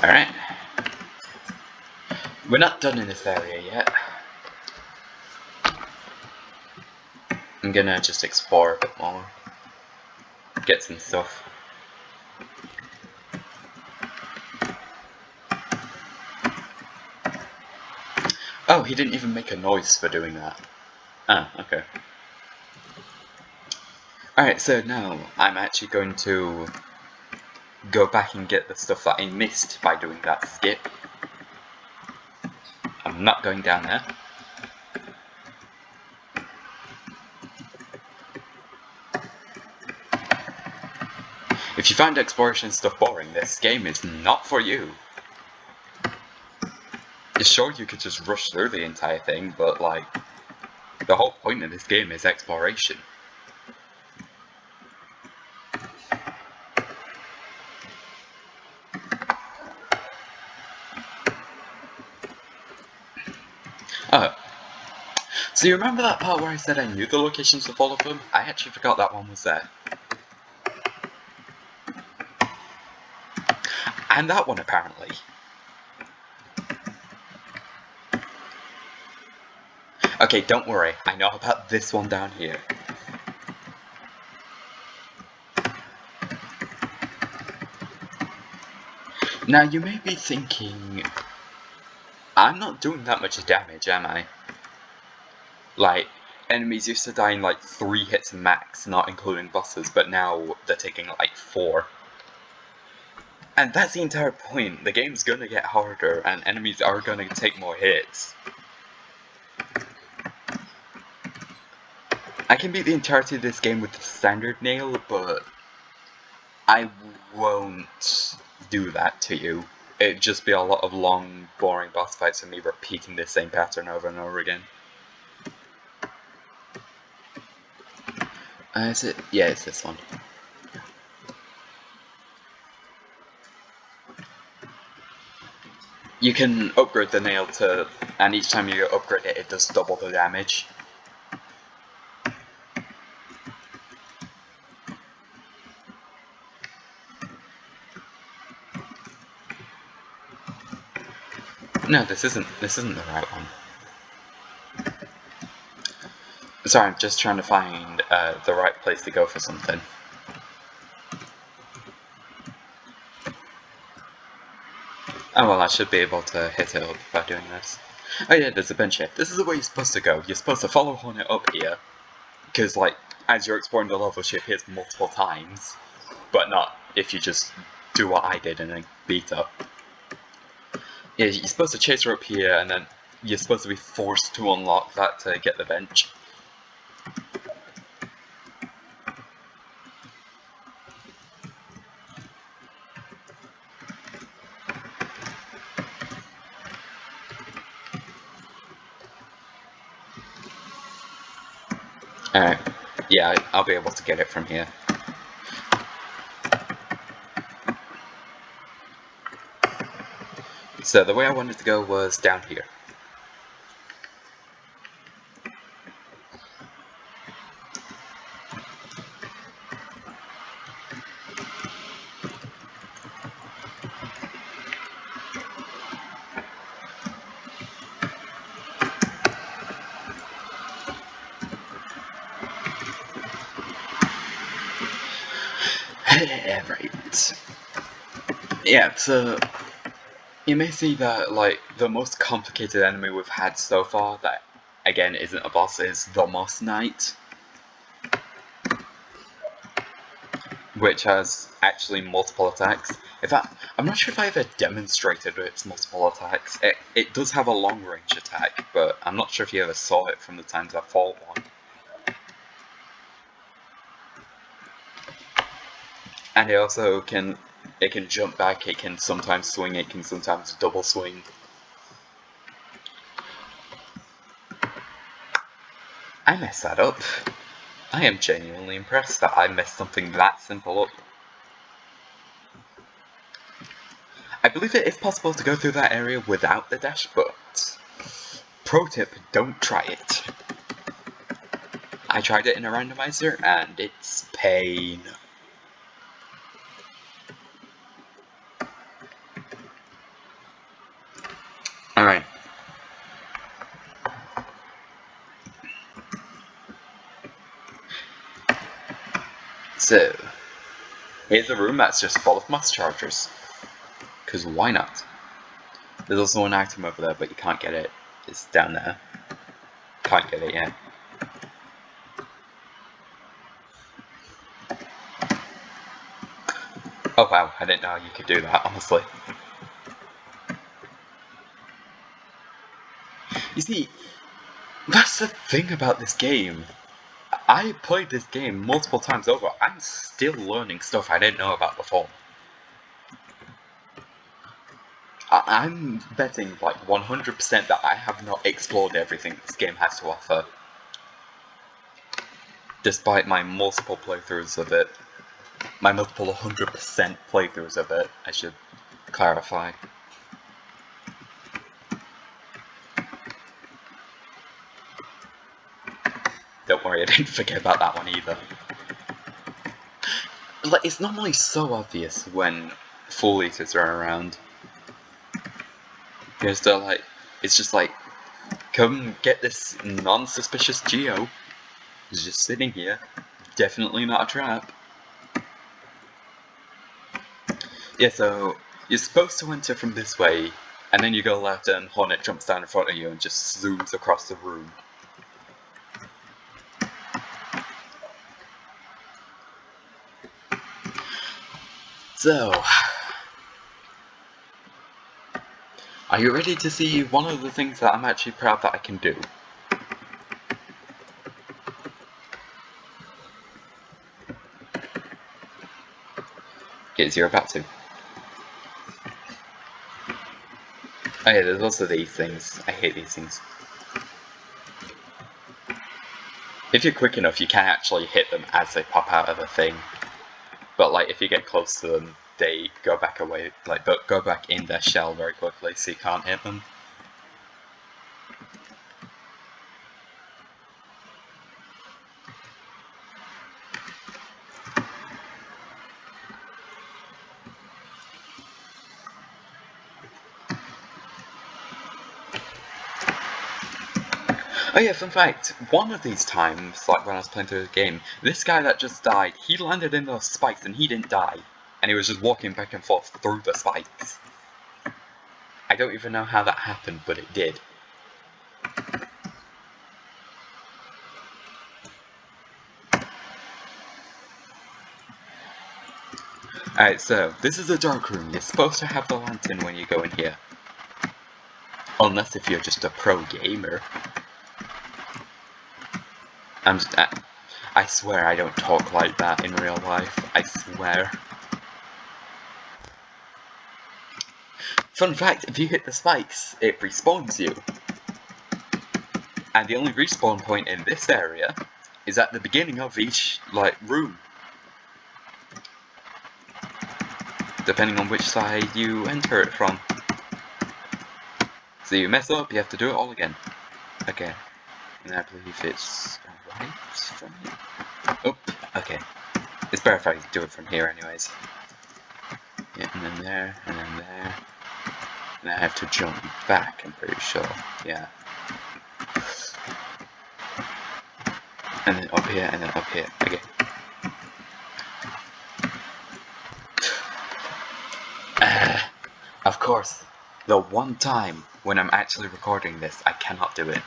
Alright. We're not done in this area yet. I'm gonna just explore a bit more. Get some stuff. Oh, he didn't even make a noise for doing that. Ah, okay. Alright, so now I'm actually going to go back and get the stuff that I missed by doing that skip. I'm not going down there. If you find exploration stuff boring, this game is not for you. Sure, you could just rush through the entire thing, but like, the whole point of this game is exploration. Oh. So you remember that part where I said I knew the locations of all of them? I actually forgot that one was there. And that one, apparently. Okay, don't worry, I know about this one down here. Now you may be thinking, I'm not doing that much damage, am I? Like, enemies used to die in like 3 hits max, not including bosses, but now they're taking like 4. And that's the entire point, the game's gonna get harder and enemies are gonna take more hits. I can beat the entirety of this game with the standard nail, but I won't do that to you. It'd just be a lot of long, boring boss fights and me repeating the same pattern over and over again. Is it? Yeah, it's this one. You can upgrade the nail to, and each time you upgrade it, it does double the damage. No, this isn't the right one. Sorry, I'm just trying to find the right place to go for something. Oh well, I should be able to hit it up by doing this. Oh yeah, there's a bench here. This is the way you're supposed to go. You're supposed to follow Hornet up here, because like, as you're exploring the level, she appears multiple times, but not if you just do what I did and then beat her. Yeah, you're supposed to chase her up here, and then you're supposed to be forced to unlock that to get the bench. Alright, yeah, I'll be able to get it from here. So the way I wanted to go was down here. Right. Yeah, so you may see that, like, the most complicated enemy we've had so far, that, again, isn't a boss, is the Moss Knight. Which has actually multiple attacks. In fact, I'm not sure if I ever demonstrated its multiple attacks. It does have a long range attack, but I'm not sure if you ever saw it from the times I fought one. And it also can jump back, it can sometimes swing, it can sometimes double swing. I messed that up. I am genuinely impressed that I messed something that simple up. I believe it is possible to go through that area without the dash, but pro tip, don't try it. I tried it in a randomizer and it's pain. So, here's a room that's just full of mass chargers. Because why not? There's also an item over there, but you can't get it. It's down there. Can't get it yet. Oh wow, I didn't know you could do that, honestly. You see, that's the thing about this game. I played this game multiple times over. I'm still learning stuff I didn't know about before. I'm betting like 100% that I have not explored everything this game has to offer. Despite my multiple playthroughs of it. My multiple 100% playthroughs of it, I should clarify. Don't worry, I didn't forget about that one either. Like, it's normally so obvious when full eaters are around. Because they're like, it's just like, come get this non-suspicious Geo. He's just sitting here. Definitely not a trap. Yeah, so you're supposed to enter from this way, and then you go left and Hornet jumps down in front of you and just zooms across the room. So, are you ready to see one of the things that I'm actually proud that I can do? Because you're about to. Oh yeah, there's also these things. I hate these things. If you're quick enough, you can actually hit them as they pop out of the thing. But like, if you get close to them, they go back away, like, but go back in their shell very quickly, so you can't hit them. Oh yeah, fun fact, one of these times, like when I was playing through the game, this guy that just died, he landed in those spikes and he didn't die. And he was just walking back and forth through the spikes. I don't even know how that happened, but it did. Alright, so, this is a dark room. You're supposed to have the lantern when you go in here. Unless if you're just a pro gamer. I swear I don't talk like that in real life. I swear. Fun fact, if you hit the spikes, it respawns you. And the only respawn point in this area is at the beginning of each, like, room. Depending on which side you enter it from. So you mess up, you have to do it all again. Okay. And I believe it's right from here. Oh, okay. It's better if I do it from here anyways. Yeah, and then there, and then there. And I have to jump back, I'm pretty sure. Yeah. And then up here, and then up here. Okay. Of course, the one time when I'm actually recording this, I cannot do it.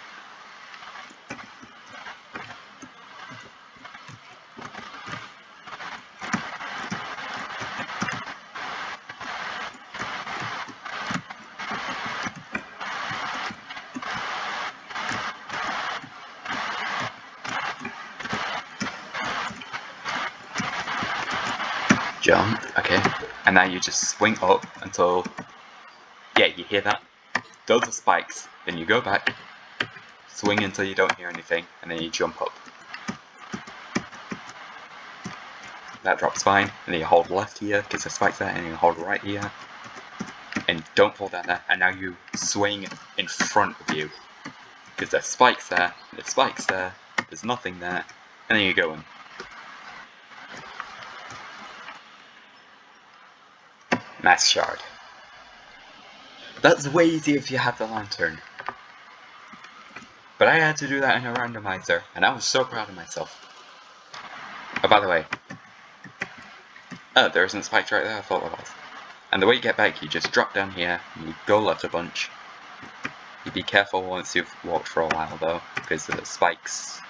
Jump, okay. And now you just swing up until... Yeah, you hear that? Those are spikes. Then you go back, swing until you don't hear anything, and then you jump up. That drops fine, and then you hold left here, because the spike's there, and then you hold right here. And don't fall down there, and now you swing in front of you. Because there's spikes there, there's spikes there, there's nothing there, and then you go in. Mass shard. That's way easier if you have the lantern. But I had to do that in a randomizer, and I was so proud of myself. Oh, by the way, Oh, there isn't spikes right there? I thought there was. And the way you get back, you just drop down here, and you go left a bunch. You be careful once you've walked for a while though, because of the spikes.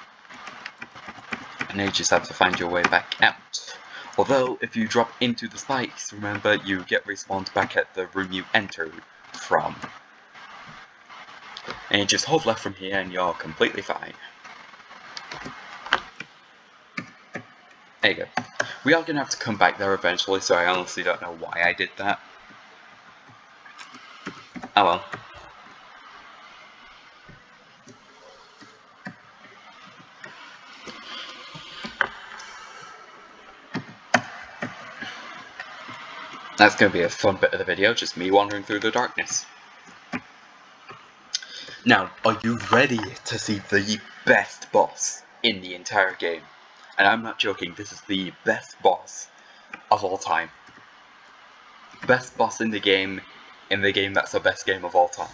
And then you just have to find your way back out. Although, if you drop into the spikes, remember you get respawned back at the room you entered from. And you just hold left from here and you're completely fine. There you go. We are going to have to come back there eventually, so I honestly don't know why I did that. Oh well. That's going to be a fun bit of the video, just me wandering through the darkness. Now, are you ready to see the best boss in the entire game? And I'm not joking, this is the best boss of all time. Best boss in the game that's the best game of all time.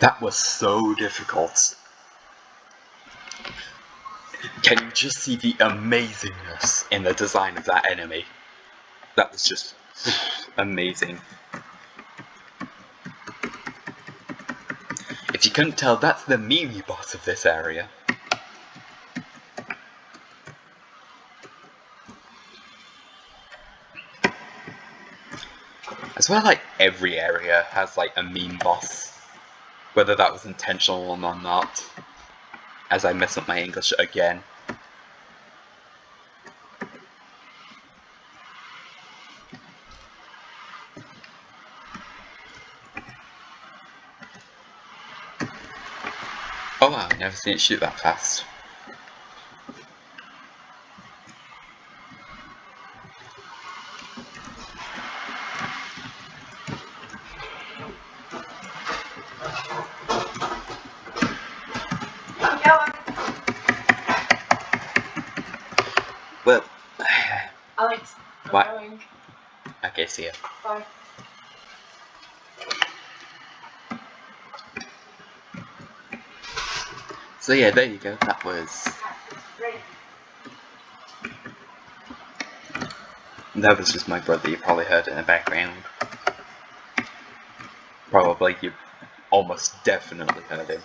That was so difficult. Can you just see the amazingness in the design of that enemy? That was just amazing. If you couldn't tell, that's the Mii Boss of this area. I swear like every area has like a meme boss. Whether that was intentional or not. As I mess up my English again. Oh wow, I've never seen it shoot that fast. Well, Alex, I'm what? going. Okay, see ya. Bye. So yeah, there you go, that was... That was just my brother, you probably heard in the background. Probably, you almost definitely heard him.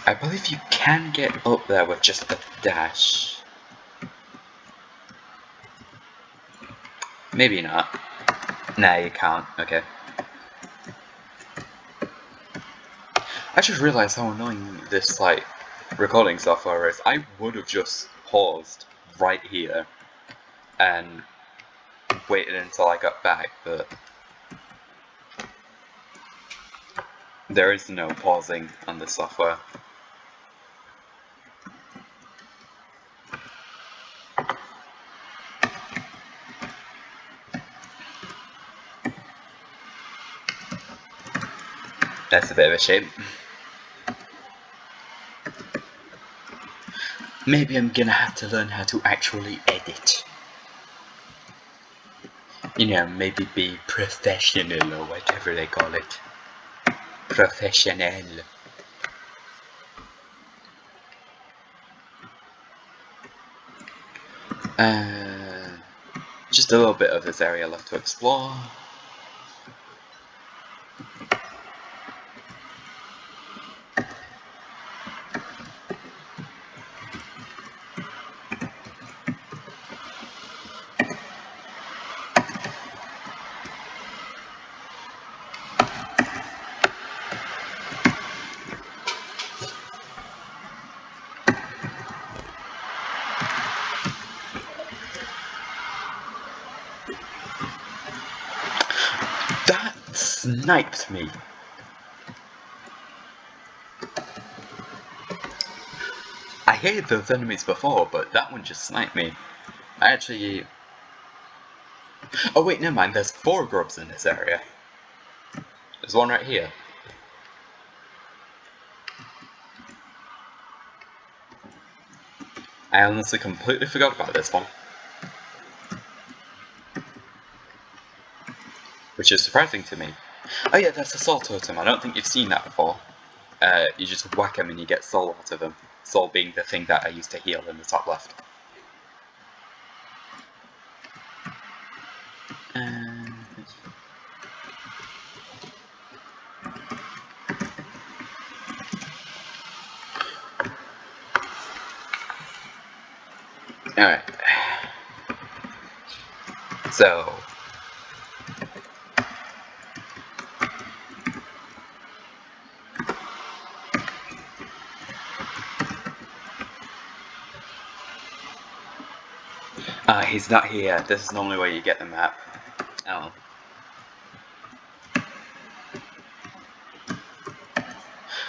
I believe you can get up there with just a dash. Maybe not. Nah, you can't. Okay. I just realized how annoying this, like, recording software is. I would have just paused right here and waited until I got back, but there is no pausing on this software. That's a bit of a shame. Maybe I'm gonna have to learn how to actually edit. You know, maybe be professional or whatever they call it. Professional. Just a little bit of this area left to explore. That sniped me. hated those enemies before, but that one just sniped me. I actually... Oh wait, never mind, there's 4 grubs in this area. There's one right here. I honestly completely forgot about this one. Which is surprising to me. Oh yeah, that's a soul totem. I don't think you've seen that before. You just whack them and you get soul out of them. Soul being the thing that I used to heal in the top left. Alright. So... he's not here. This is normally where you get the map. Oh.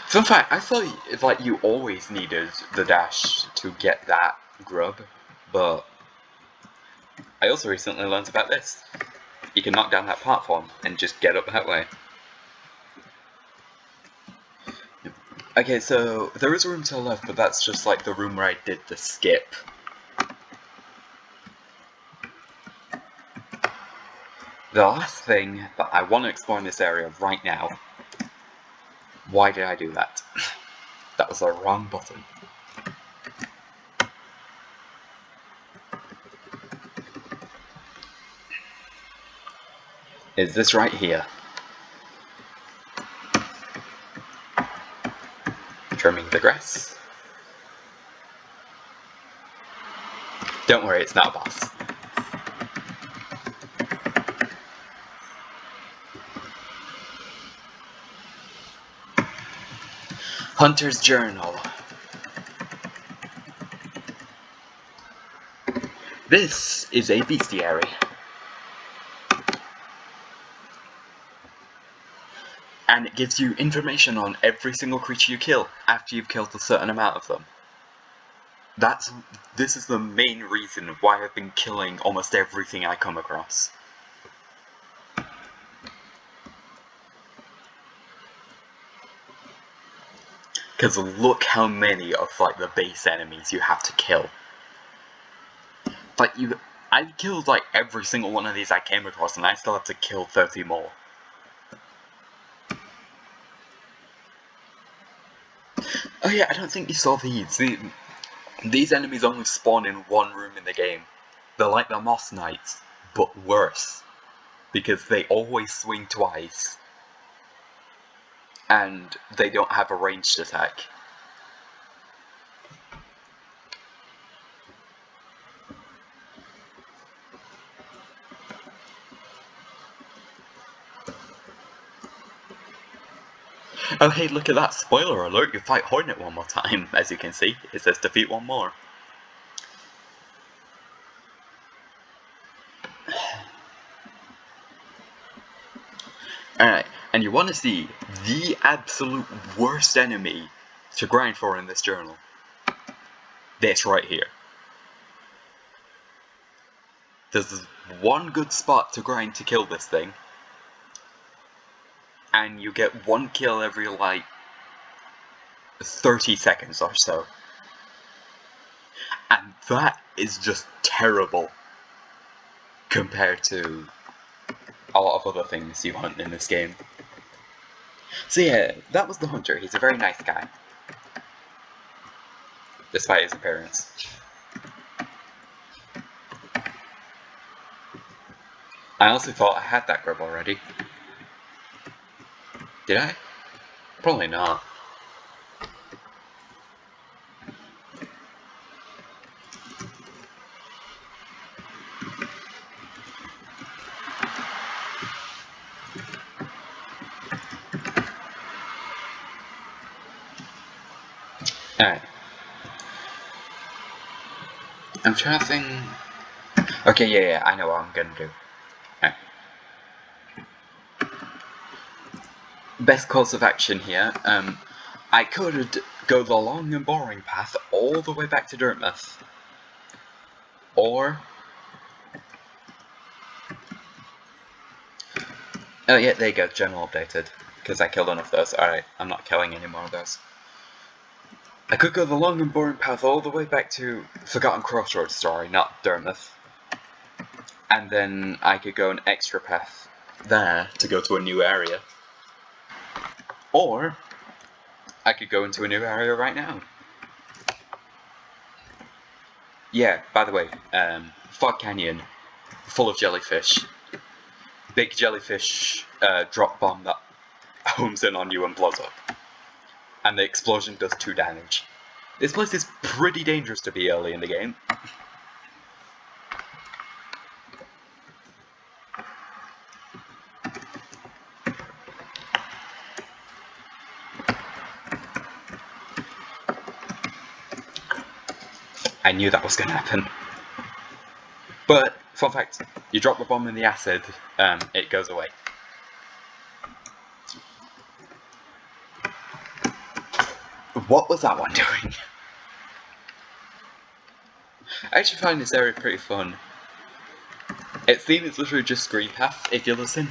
Fun fact, I thought like you always needed the dash to get that grub, but I also recently learned about this. You can knock down that platform and just get up that way. Okay, so there is a room to the left, but that's just like the room where I did the skip. The last thing that I want to explore in this area right now. Why did I do that? That was the wrong button. Is this right here? Trimming the grass. Don't worry, it's not a boss. Hunter's Journal. This is a bestiary. And it gives you information on every single creature you kill after you've killed a certain amount of them. This is the main reason why I've been killing almost everything I come across. Because look how many of like the base enemies you have to kill. Like I've killed like every single one of these I came across, and I still have to kill 30 more. Oh yeah, I don't think you saw these. These enemies only spawn in one room in the game. They're like the Moss Knights, but worse. Because they always swing twice. And they don't have a ranged attack. Oh hey, look at that, spoiler alert, you fight Hornet one more time. As you can see, it says defeat one more. Alright, and you want to see the absolute worst enemy to grind for in this journal. This right here. There's one good spot to grind to kill this thing. And you get one kill every like 30 seconds or so. And that is just terrible compared to a lot of other things you hunt in this game. So yeah, that was the Hunter. He's a very nice guy. Despite his appearance. I also thought I had that grub already. Did I? Probably not. Alright. I'm trying to think... Okay, yeah, I know what I'm gonna do. Alright. Best course of action here. I could go the long and boring path all the way back to Dartmouth. Or... oh yeah, there you go, general updated. Because I killed enough of those. Alright, I'm not killing any more of those. I could go the long and boring path all the way back to Forgotten Crossroads, sorry, not Dartmouth. And then I could go an extra path there to go to a new area. Or I could go into a new area right now. Yeah, by the way, Fog Canyon, full of jellyfish. Big jellyfish drop bomb that homes in on you and blows up. And the explosion does 2 damage. This place is pretty dangerous to be early in the game. I knew that was going to happen. But, fun fact, you drop the bomb in the acid, it goes away. What was that one doing? I actually find this area pretty fun. Its theme is literally just screen path, if you listen.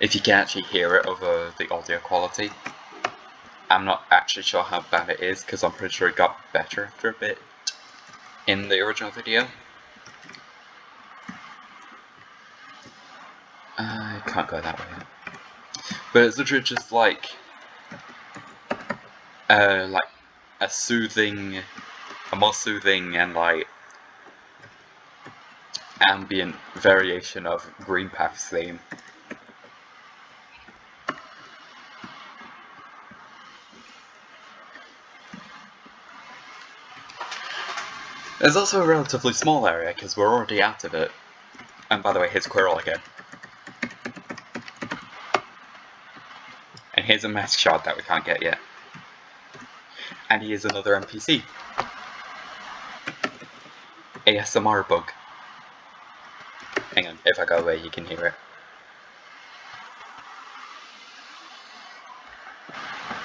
If you can actually hear it over the audio quality. I'm not actually sure how bad it is, because I'm pretty sure it got better after a bit in the original video. I can't go that way. But it's literally just like a more soothing and like ambient variation of Green Path's theme. There's also a relatively small area because we're already out of it. And by the way, here's Quirrell again. And here's a mask shot that we can't get yet. And here's another NPC. ASMR bug. Hang on, if I go away you can hear it.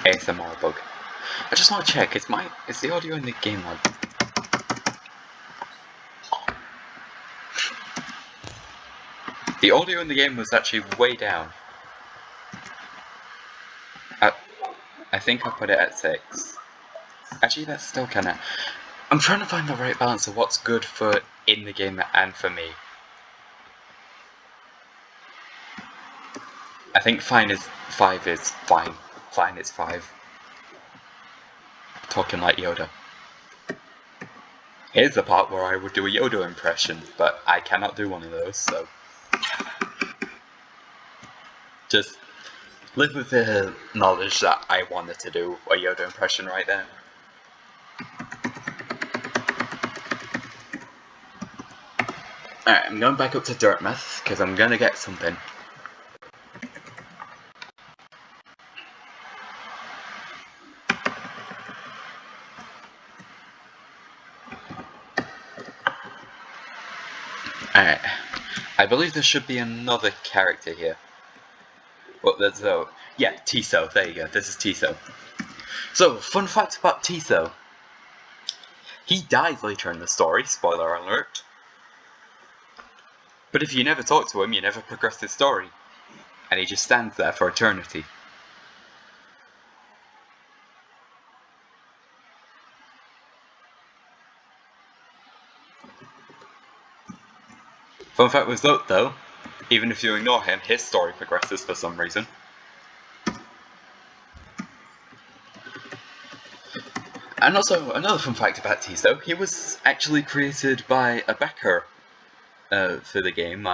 ASMR bug. I just want to check, is the audio in the game on? The audio in the game was actually way down. I think I put it at 6. Actually, that's still kinda... I'm trying to find the right balance of what's good for in the game and for me. I think 5 is fine. Fine is 5. Talking like Yoda. Here's the part where I would do a Yoda impression, but I cannot do one of those, so... just live with the knowledge that I wanted to do a Yoda impression right there. Alright, I'm going back up to Dartmouth, because I'm gonna get something. Alright, I believe there should be another character here. Well, there's yeah, Tcell, there you go, this is Tcell. So, fun fact about Tcell. He dies later in the story, spoiler alert. But if you never talk to him, you never progress his story. And he just stands there for eternity. Fun fact with Zote though, even if you ignore him, his story progresses for some reason. And also, another fun fact about Tcell, he was actually created by a backer for the game.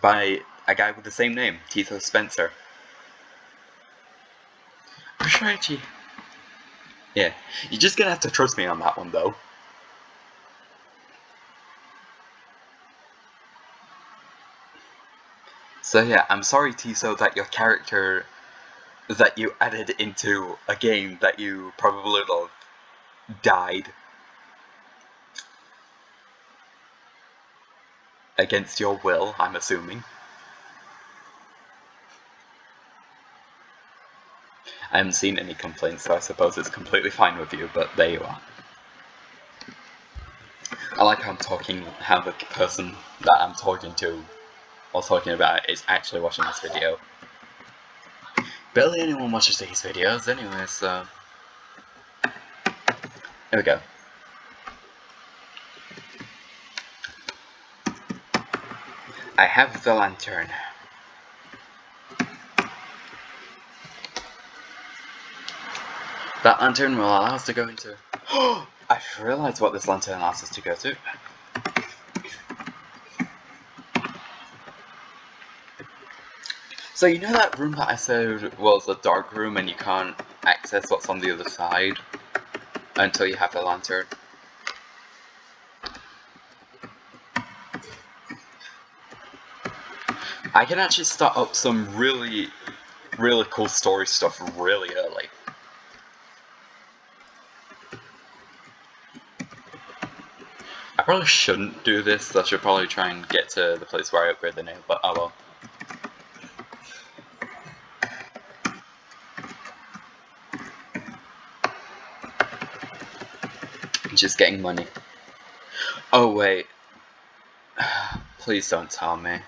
By a guy with the same name, Tcell Spencer. I'm sure actually... yeah, you're just gonna have to trust me on that one though. So yeah, I'm sorry Tcell that your character that you added into a game that you probably love died. Against your will, I'm assuming. I haven't seen any complaints, so I suppose it's completely fine with you, but there you are. I like how the person that I'm talking to or talking about is actually watching this video. Barely anyone watches these videos anyway, so... Here we go. I have the lantern. That lantern will allow us to go into... I've realised what this lantern allows us to go to. So you know that room that I said was a dark room and you can't access what's on the other side until you have the lantern? I can actually start up some really cool story stuff really early. I probably shouldn't do this, I should probably try and get to the place where I upgrade the nail, but oh well. Just getting money. Oh wait. Please don't tell me.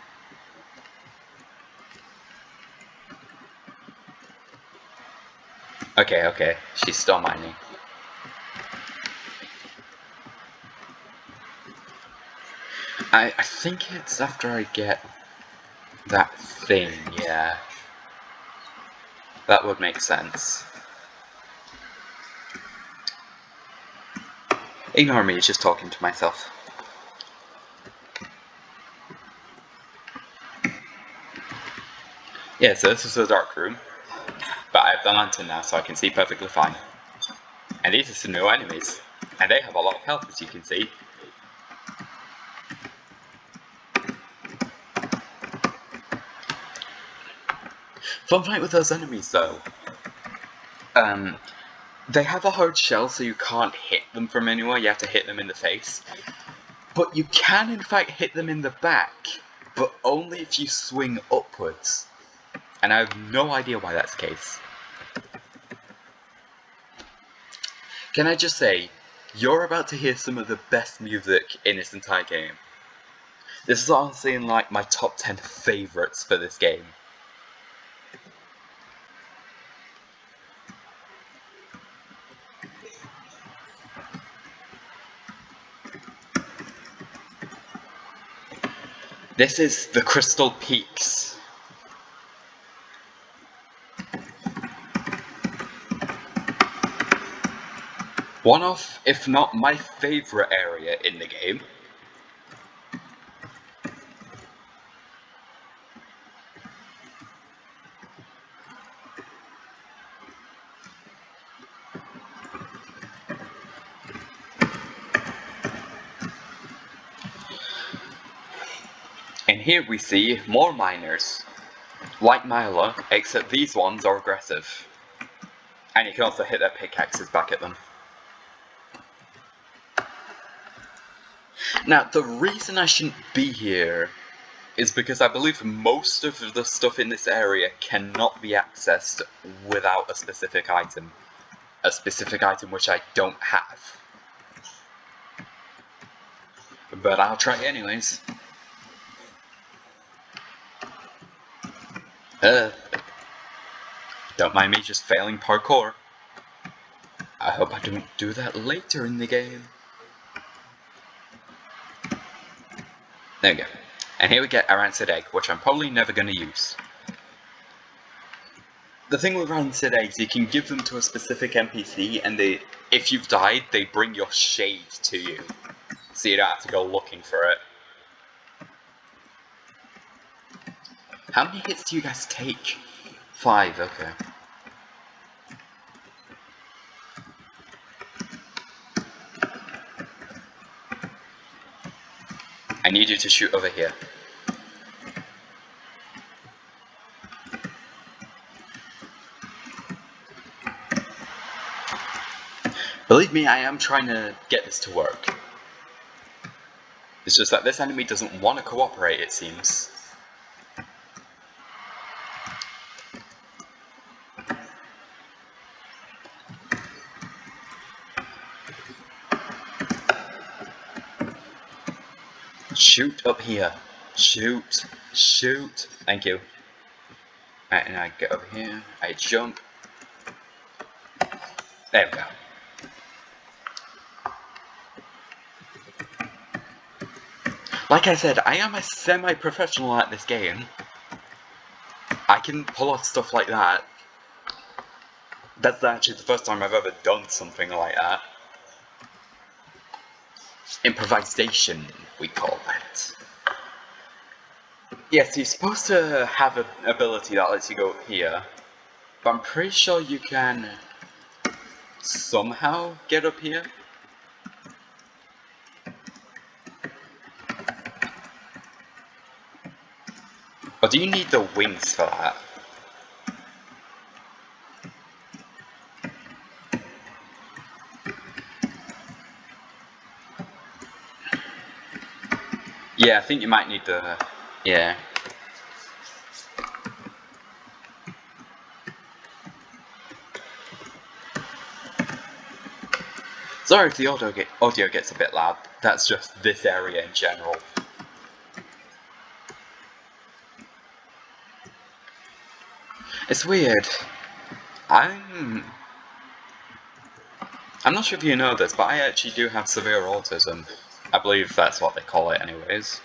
Okay, she's still mining. I think it's after I get that thing, yeah. That would make sense. Ignore me, just talking to myself. Yeah, so this is the dark room. But I have the lantern now, so I can see perfectly fine. And these are some new enemies. And they have a lot of health, as you can see. Fun fact with those enemies, though. They have a hard shell, so you can't hit them from anywhere. You have to hit them in the face. But you can, in fact, hit them in the back. But only if you swing upwards. And I have no idea why that's the case. Can I just say, you're about to hear some of the best music in this entire game. This is honestly in like my top 10 favourites for this game. This is the Crystal Peaks. One of, if not my favourite area in the game. And here we see more miners. Like Mila, except these ones are aggressive. And you can also hit their pickaxes back at them. Now, the reason I shouldn't be here is because I believe most of the stuff in this area cannot be accessed without a specific item. A specific item which I don't have. But I'll try anyways. Don't mind me just failing parkour. I hope I don't do that later in the game. There we go. And here we get a rancid egg, which I'm probably never going to use. The thing with rancid eggs, you can give them to a specific NPC, and if you've died, they bring your shade to you. So you don't have to go looking for it. How many hits do you guys take? 5, okay. I need you to shoot over here. Believe me, I am trying to get this to work. It's just that this enemy doesn't want to cooperate, it seems. Shoot up here. Shoot. Shoot. Thank you. Right, and I get over here. I jump. There we go. Like I said, I am a semi-professional at this game. I can pull off stuff like that. That's actually the first time I've ever done something like that. Improvisation, we call it. Yes, you're supposed to have an ability that lets you go up here, but I'm pretty sure you can somehow get up here. Or do you need the wings for that? Yeah, I think you might need the... yeah. Sorry if the audio gets a bit loud, that's just this area in general. It's weird. I'm not sure if you know this, but I actually do have severe autism. I believe that's what they call it anyways.